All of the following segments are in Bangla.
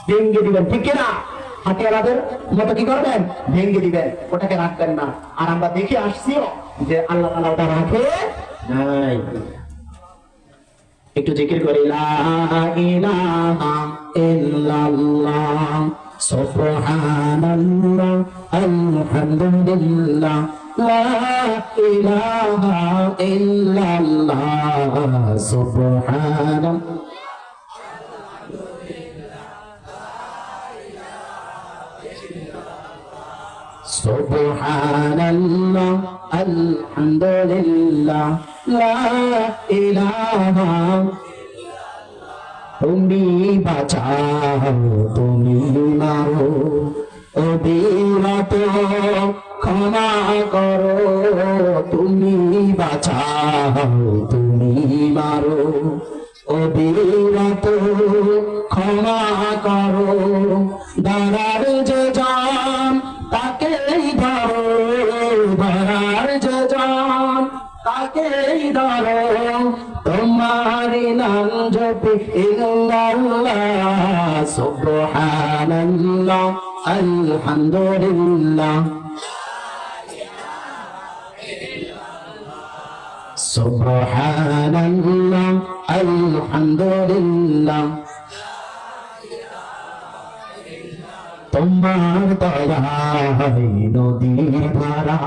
ভেঙে দিবেন, ঠিক কিনা? হাতিয়ারাদের মতো কি করবেন? ভেঙে দিবেন, ওটাকে রাখবেন না। আর আমরা দেখে আসছিও যে আল্লাহ তাআলা ওটা রাখে নাই। একটু জিকির করি, লা ইলাহা ইল্লাল্লাহ সুবহানাল্লাহ আলহামদুলিল্লাহ লা ইলাহা ইল্লাল্লাহ সুবহানাল্লাহ সুবহানাল্লাহ আলহামদুলিল্লাহ লা ইলাহা। তুমি বাঁচাও, তুমি মারো, অবিরত ক্ষমা করো। তুমি বাঁচাও, তুমি মারো, অবিরত ক্ষমা করো। দাঁড়ার যে জান তাকেই ধরো, দাঁড়ার যে জান তাকেই ধরো। তোমার নাম জপি ইল্লাল্লাহ সুবহানাল্লাহ আলহামদুলিল্লাহ সুবহানাল্লাহ আলহামদুলিল্লাহ। তোমার দয়ায় নদীর ধারা,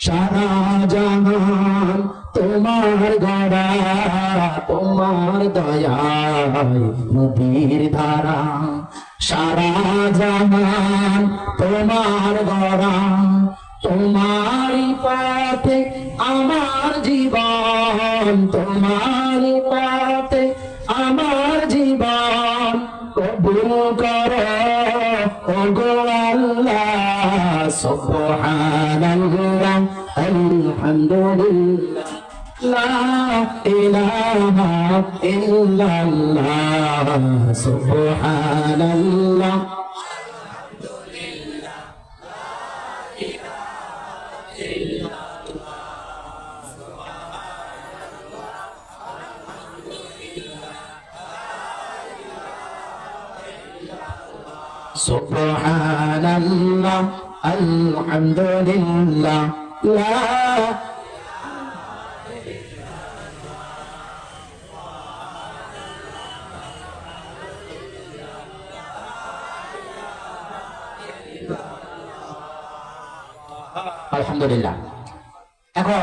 সারা জাহান তোমার গড়া। তোমার দয়ায় নদীর ধারা, সারা জাহান তোমার গড়া। তোমারই পথে আমার জীবন, তোমারই পথে আমার জীবন। কবুল করো ওগো আল্লাহ সুবহানাল্লাহ আলহামদুলিল্লাহ লা ইলাহা ইল্লাল্লাহ সুবহানাল্লাহ সুবহানাল্লাহ আলহামদুলিল্লাহ লা। আলহামদুলিল্লাহ। এখন